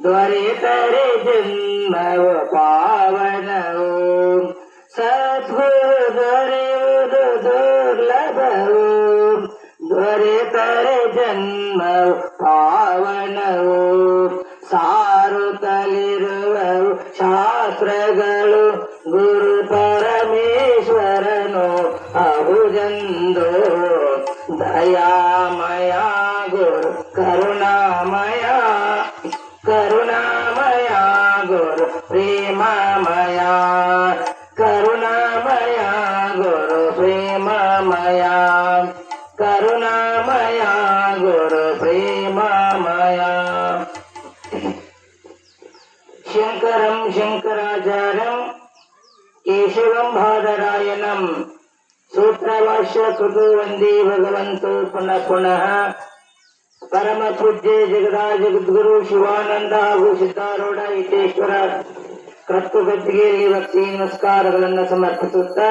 ದೊರೆತರೆ ಜನ್ಮವು ಪಾವನವು ಸದ್ಗುರು ದೊರೆಯುವುದು ದುರ್ಲಭವು ದೊರೆತರೆ ಜನ್ಮವು ಪಾವನವು ಸಾರುತ್ತಲಿರುವವು ಶಾಸ್ತ್ರಗಳು ಗುರು ಪರಮೇಶ್ವರನು ಅಹುಜಂದು ದಯಾಮಯ ಗುರು ಕರುಣಾಮಯ ಕರುಣಾಮಯ ಗುರು ಪ್ರೇಮಮಯ ಕರುಣಾಮಯ ಗುರು ಪ್ರೇಮಮಯ ಕರುಣಾಮಯ ಗುರು ಪ್ರೇಮಮಯ ಶಂಕರಂ ಶಂಕರಾಚಾರ್ಯಂ ಕೇಶವಂ ಬಾದರಾಯಣಂ ಸೂತ್ರಭಾಷ್ಯ ಕೃತು ವಂದೇ ಭಗವಂತೋ ಪುನಃ ಪುನಃ ಪರಮ ಪೂಜ್ಯ ಜಗದಾ ಜಗದ್ಗುರು ಶಿವಾನಂದ ಹಾಗೂ ಸಿದ್ಧಾರೂಢ ಹಿತೇಶ್ವರ ಕರ್ತೃಗದ್ದಿಗೆಯಲ್ಲಿ ಭಕ್ತಿ ನಮಸ್ಕಾರಗಳನ್ನು ಸಮರ್ಪಿಸುತ್ತಾ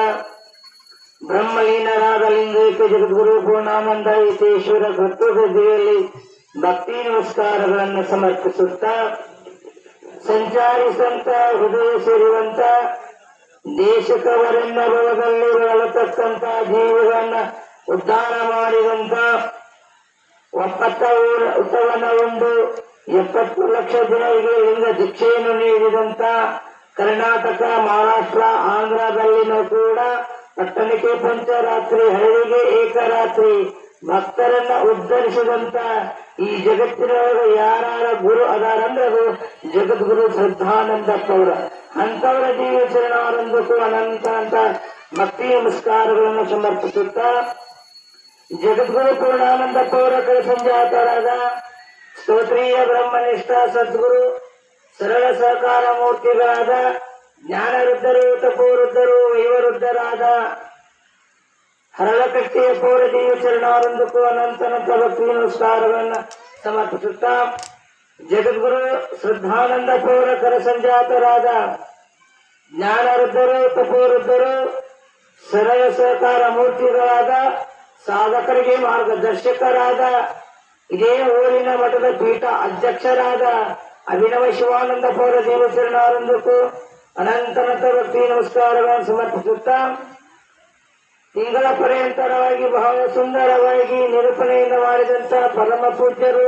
ಬ್ರಹ್ಮಲೀನರಾದ ಲಿಂಗೈಕ್ಯ ಜಗದ್ಗುರು ಪೂರ್ಣಾನಂದ ಹಿತೇಶ್ವರ ಕರ್ತೃಗದ್ದಿಗೆಯಲ್ಲಿ ಭಕ್ತಿ ನಮಸ್ಕಾರಗಳನ್ನು ಸಮರ್ಪಿಸುತ್ತಾ ಸಂಚಾರಿ ಸಂತ ಹೃದಯ ಸೇರುವಂತ ದೇಶಕವರೆನ್ನ ಬಲದಲ್ಲಿ ಬಳತಕ್ಕಂತ ಜೀವಗಳನ್ನ ಉದ್ಧಾರ ಮಾಡಿದಂತ ಉತ್ತವನ ಒಂದು 70 ಲಕ್ಷ ಜನರಿಗೆ ಲಿಂಗ ದೀಕ್ಷೆಯನ್ನು ನೀಡಿದಂತ ಕರ್ನಾಟಕ ಮಹಾರಾಷ್ಟ್ರ ಆಂಧ್ರದಲ್ಲಿನೂ ಕೂಡ ಪಟ್ಟಣಕ್ಕೆ ಪಂಚರಾತ್ರಿ ಹಳ್ಳಿಗೆ ಏಕರಾತ್ರಿ ಭಕ್ತರನ್ನ ಉದ್ಧರಿಸಿದಂತ ಈ ಜಗತ್ತಿನೊಳಗೆ ಯಾರ ಗುರು ಅದಾರಂದ್ರೆ ಅದು ಜಗದ್ಗುರು ಶ್ರದ್ಧಾನಂದಪ್ಪವರ ಅಂತವರ ಜೀವ ಶರಣಾನಂದಕ್ಕೂ ಅನಂತ ಅಂತ ಭಕ್ತಿ ನಮಸ್ಕಾರಗಳನ್ನು ಸಮರ್ಪಿಸುತ್ತಾ ಜಗದ್ಗುರು ಪೂರ್ಣಾನಂದಪ್ಪವರ ಕಳಸಂಜಾತರಾದ ಸ್ತೋತ್ರೀಯ ಬ್ರಹ್ಮನಿಷ್ಠ ಸದ್ಗುರು ಸರಳ ಸಹಕಾರ ಮೂರ್ತಿಗಳಾದ ಜ್ಞಾನವೃದ್ಧರು ತಪೋವೃದ್ಧರು ವೈವವೃದ್ಧರಾದ ಹರಳಕಟ್ಟಿಯ ಪೌರ ಜೀವ ಶರಣಾನಂದಕ್ಕೂ ಅನಂತನಂತ ಭಕ್ತಿ ನಮಸ್ಕಾರಗಳನ್ನು ಸಮರ್ಪಿಸುತ್ತಾ ಜಗದ್ಗುರು ಶ್ರದ್ಧಾನಂದ ಪೌರ ಕರಸಂಜಾತರಾದ ಜ್ಞಾನವೃದ್ಧರು ತಪೋವೃದ್ಧರು ಸರಳ ಸಹಕಾರ ಮೂರ್ತಿಗಳಾದ ಸಾಧಕರಿಗೆ ಮಾರ್ಗದರ್ಶಕರಾದ ಇದೇ ಊರಿನ ಮಠದ ಪೀಠ ಅಧ್ಯಕ್ಷರಾದ ಅಭಿನವ ಶಿವಾನಂದ ಪೌರ ಜೀವ ಶರಣಾನಂದಕ್ಕೂ ಅನಂತನಂತ ಭಕ್ತಿ ನಮಸ್ಕಾರಗಳನ್ನು ಸಮರ್ಪಿಸುತ್ತಾ ತಿಂಗಳ ಪರ್ಯಂತರವಾಗಿ ಬಹಳ ಸುಂದರವಾಗಿ ನಿರೂಪಣೆಯಿಂದ ಮಾಡಿದಂತ ಪರಮ ಪೂಜ್ಯರು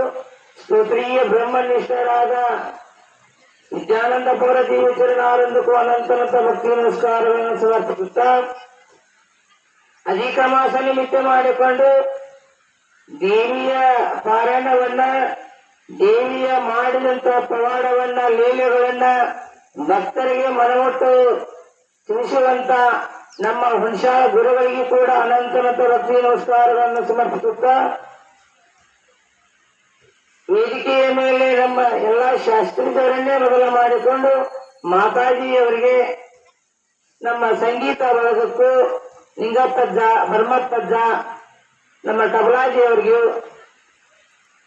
ಸ್ತೋತ್ರೀಯ ಬ್ರಹ್ಮನಿಷ್ಠರಾದ ವಿದ್ಯಾನಂದ ಪೌರ ಜೀವ ಶರಣಾನಂದಕ್ಕೂ ಅನಂತನಂತ ಭಕ್ತಿ ನಮಸ್ಕಾರಗಳನ್ನು ಸಮರ್ಪಿಸುತ್ತಾ ಅಧಿಕ ಮಾಸ ನಿಮಿತ್ತ ಮಾಡಿಕೊಂಡು ದೇವಿಯ ಪಾರಾಯಣವನ್ನ ದೇವಿಯ ಮಾಡಿದಂತ ಪವಾಡವನ್ನ ಲೀಲೆಗಳನ್ನ ಭಕ್ತರಿಗೆ ಮನಮುಟ್ಟು ತಿಳಿಸುವಂತ ನಮ್ಮ ಹುಣಸಾಳ ಗುರುಗಳಿಗೆ ಕೂಡ ಅನಂತನಂತ ಭಕ್ತಿ ನಮಸ್ಕಾರಗಳನ್ನು ಸಮರ್ಪಿಸುತ್ತಾ ವೇದಿಕೆಯ ಮೇಲೆ ನಮ್ಮ ಎಲ್ಲಾ ಶಾಸ್ತ್ರಿಗಳನ್ನೇ ಮೊದಲು ಮಾಡಿಕೊಂಡು ಮಾತಾಜಿಯವರಿಗೆ ನಮ್ಮ ಸಂಗೀತ ಬಳಗಕ್ಕೂ ಲಿಂಗಪ್ಪಜ್ಜ ಭರ್ಮಪ್ಪಜ್ಜ ನಮ್ಮ ತಬಲಾಜಿಯವರಿಗೂ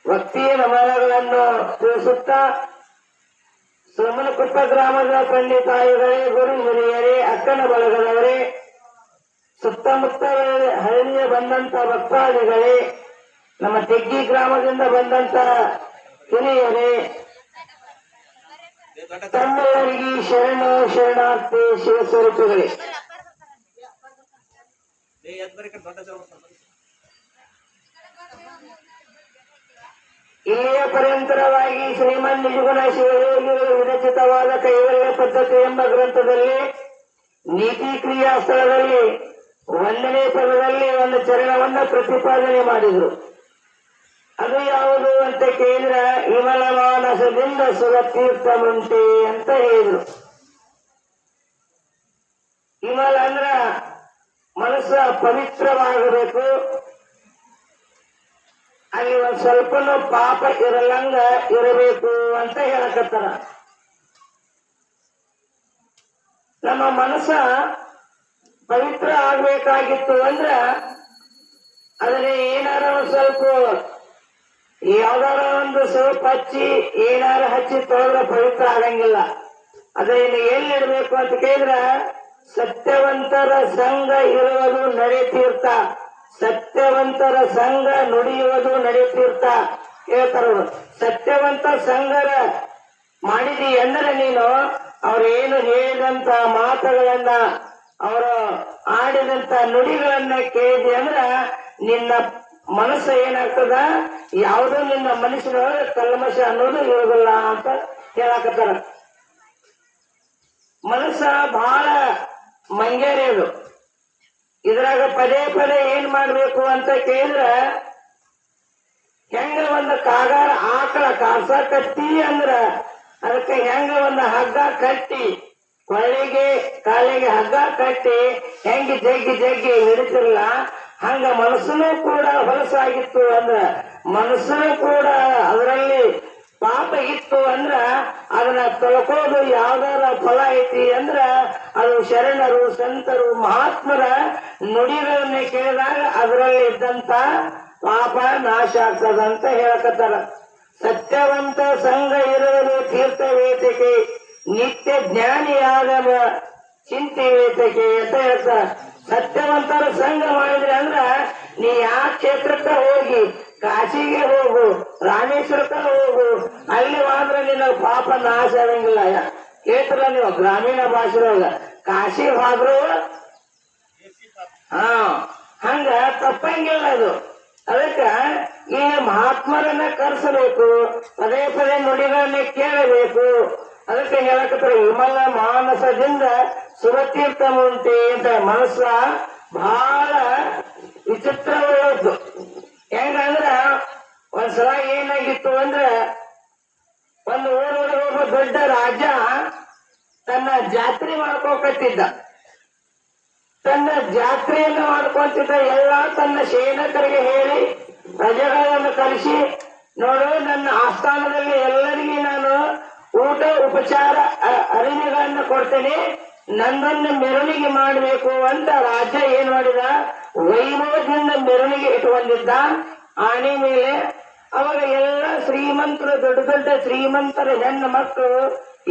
ಭಕ್ತಿಯ ನಮನಗಳನ್ನು ತಿಳಿಸುತ್ತಾ ಸೋಮನಕುಪ್ಪ ಗ್ರಾಮದ ತಂದೆ ತಾಯಿಗಳೇ ಗುರು ಹಿರಿಯರೇ ಅಕ್ಕನ ಬಳಗದವರೇ ಸುತ್ತಮುತ್ತ ಹಳ್ಳಿಯ ಬಂದಂತ ಭಕ್ತಾದಿಗಳೇ ನಮ್ಮ ತೆಗ್ಗಿ ಗ್ರಾಮದಿಂದ ಬಂದಂತ ಹಿರಿಯರೇ ತಮ್ಮೆಲ್ಲರಿಗೆ ಶರಣು ಶರಣಾರ್ಥಿ ಶಿವಸ್ವರೂಪಿಗಳೇ ಇಲ್ಲಿಯ ಪರ್ಯಂತರವಾಗಿ ಶ್ರೀಮನ್ ನಿಜಗುಣ ಶಿವಯೋಗಿಗಳು ವಿರಚಿತವಾದ ಕೈವಲ್ಯ ಪದ್ಧತಿ ಎಂಬ ಗ್ರಂಥದಲ್ಲಿ ನೀತಿ ಕ್ರಿಯಾ ಸ್ಥಳದಲ್ಲಿ 1ನೇ ಪದದಲ್ಲಿ ಒಂದು ಚರಣವನ್ನ ಪ್ರತಿಪಾದನೆ ಮಾಡಿದ್ರು. ಅದು ಯಾವುದು ಅಂತ ಕೇಂದ್ರ ವಿಮಲ ಮಾನಸದಿಂದ ಸುರತೀರ್ಥ ಮುಂಟೆ ಅಂತ ಹೇಳಿದ್ರು. ವಿಮಲ ಅಂದ್ರ ಮನಸ್ಸ ಪವಿತ್ರವಾಗಬೇಕು, ಅಲ್ಲಿ ಒಂದ್ ಸ್ವಲ್ಪನೂ ಪಾಪ ಇರಲಂಗ ಇರಬೇಕು ಅಂತ ಹೇಳಕತ್ತಾರ. ನಮ್ಮ ಮನಸ್ಸ ಪವಿತ್ರ ಆಗ್ಬೇಕಾಗಿತ್ತು ಅಂದ್ರ ಅದನ್ನ ಏನಾರ ಒಂದ್ ಸ್ವಲ್ಪ ಯಾವ್ದಾರ ಒಂದು ಸೋಪ್ ಹಚ್ಚಿ ಏನಾರ ಹಚ್ಚಿ ತೊಳೆದ್ರೆ ಪವಿತ್ರ ಆಗಂಗಿಲ್ಲ. ಅದನ್ನ ಎಲ್ಲಿಡ್ಬೇಕು ಅಂತ ಕೇಳಿದ್ರ ಸತ್ಯವಂತರ ಸಂಘ ಇರುವುದು ನಡೆತೀರ್ಥ, ಸತ್ಯವಂತರ ಸಂಘ ನುಡಿಯುವುದು ನಡೆತೀರ್ಥ ಹೇಳ್ತಾರ. ಸತ್ಯವಂತ ಸಂಘರ ಮಾಡಿದಿ ಅಂದ್ರೆ ನೀನು ಅವ್ರೇನು ಹೇಳಿದಂತ ಮಾತುಗಳನ್ನ ಅವರು ಆಡಿದಂತ ನುಡಿಗಳನ್ನ ಕೇಳಿದಿ ಅಂದ್ರ ನಿನ್ನ ಮನಸ್ಸು ಏನಾಗ್ತದ ಯಾವುದೋ ನಿನ್ನ ಮನಸ್ಸಿನೊಳಗೆ ಕಲ್ಮಶ ಅನ್ನೋದು ಇರೋದಿಲ್ಲ ಅಂತ ಹೇಳಕತ್ತಾರ. ಮನಸ್ಸ ಬಹಳ ಮಂಗೇರಿ ಅದು. ಇದ್ರಾಗ ಪದೇ ಪದೇ ಏನ್ ಮಾಡ್ಬೇಕು ಅಂತ ಕೇಳಿದ್ರ ಹೆಂಗ ಒಂದು ಕಾಗಾರ ಆಕಳ ಕಾಸಕತ್ತಿ ಅಂದ್ರ ಅದಕ್ಕೆ ಹೆಂಗ ಒಂದು ಹಗ್ಗ ಕಟ್ಟಿ ಕೊಳ್ಳಿಗೆ ಕಾಲಿಗೆ ಹಗ್ಗ ಕಟ್ಟಿ ಹೆಂಗ ಜಗ್ಗಿ ಜಗ್ಗಿ ಹಿಡಿತಿರಲ್ಲ ಹಂಗ ಮನಸ್ಸನ್ನು ಕೂಡ ಹೊಲಸಾಗಿತ್ತು ಅಂದ್ರ ಮನಸ್ಸನ್ನು ಕೂಡ ಅದರಲ್ಲಿ ಪಾಪ ಇತ್ತು ಅಂದ್ರ ಅದನ್ನ ತೊಳ್ಕೋದು ಯಾವ್ದಾರ ಫಲ ಐತಿ ಅಂದ್ರ ಅದು ಶರಣರು ಸಂತರು ಮಹಾತ್ಮರ ನುಡಿಗಳನ್ನ ಕೇಳಿದಾಗ ಅದರಲ್ಲಿ ಇದ್ದಂತ ಪಾಪ ನಾಶ ಆಗ್ತದಂತ ಹೇಳಕತ್ತಾರ. ಸತ್ಯವಂತ ಸಂಘ ಇರುವುದು ತೀರ್ಥ ವೇದಿಕೆ ನಿತ್ಯ ಜ್ಞಾನಿಯಾದ ಚಿಂತೆ ವೇದಿಕೆ ಅಂತ ಹೇಳ್ತಾರ. ಸತ್ಯವಂತರ ಸಂಘ ಮಾಡಿದ್ರೆ ಅಂದ್ರ ನೀ ಯಾವ ಕ್ಷೇತ್ರಕ್ಕ ಹೋಗಿ ಕಾಶಿಗೆ ಹೋಗು ರಾಮೇಶ್ವರಕ್ಕ ಹೋಗು ಅಲ್ಲಿ ಮಾತ್ರ ನಿನ್ನ ಪಾಪ ನಾಶ ಆಗಂಗಿಲ್ಲ. ಕೇಳ್ತಾರ ನೀವು ಗ್ರಾಮೀಣ ಭಾಷೆಯೊಳಗ ಕಾಶಿ ಹೋದ್ರು ಹಂಗ ತಪ್ಪಂಗಿಲ್ಲ ಅದು. ಅದಕ್ಕ ಈ ಮಹಾತ್ಮರನ್ನ ಕರೆಸಬೇಕು, ಪದೇ ಪದೇ ನುಡಿಗಳನ್ನ ಕೇಳಬೇಕು. ಅದಕ್ಕೆ ಹೇಳಕತ್ರ ವಿಮಲ ಮಾನಸದಿಂದ ಸುರತೀರ್ಥ ಮುಂಟಿ ಅಂತ. ಮನಸ್ಸ ಬಹಳ ವಿಚಿತ್ರವಾದದ್ದು. ಹೆಂಗಂದ್ರ ಒಂದ್ಸಲ ಏನಾಗಿತ್ತು ಅಂದ್ರ ಒಂದು ಊರೊಳಗೆ ಒಬ್ಬ ದೊಡ್ಡ ರಾಜ ತನ್ನ ಜಾತ್ರೆ ಮಾಡ್ಕೋಕತ್ತಿದ್ದ. ತನ್ನ ಜಾತ್ರೆಯನ್ನು ಮಾಡ್ಕೊಂತಿದ್ದ ಎಲ್ಲ ತನ್ನ ಸೇವಕರಿಗೆ ಹೇಳಿ ಪ್ರಜೆಗಳನ್ನು ಕರೆಸಿ, ನೋಡು ನನ್ನ ಆಸ್ಥಾನದಲ್ಲಿ ಎಲ್ಲರಿಗೂ ನಾನು ಊಟ ಉಪಚಾರ ಅರಿಮೆಗಳನ್ನ ಕೊಡ್ತೇನೆ, ನನ್ನನ್ನು ಮೆರವಣಿಗೆ ಮಾಡಬೇಕು ಅಂತ ರಾಜ ಏನ್ ಮಾಡಿದ, ವೈಭವದಿಂದ ಮೆರವಣಿಗೆ ಇಟ್ಕೊಂಡಿದ್ದ ಆನೆ ಮೇಲೆ. ಅವಾಗ ಎಲ್ಲ ಶ್ರೀಮಂತರು, ದೊಡ್ಡ ದೊಡ್ಡ ಶ್ರೀಮಂತರ ಹೆಣ್ಣು ಮಕ್ಕಳು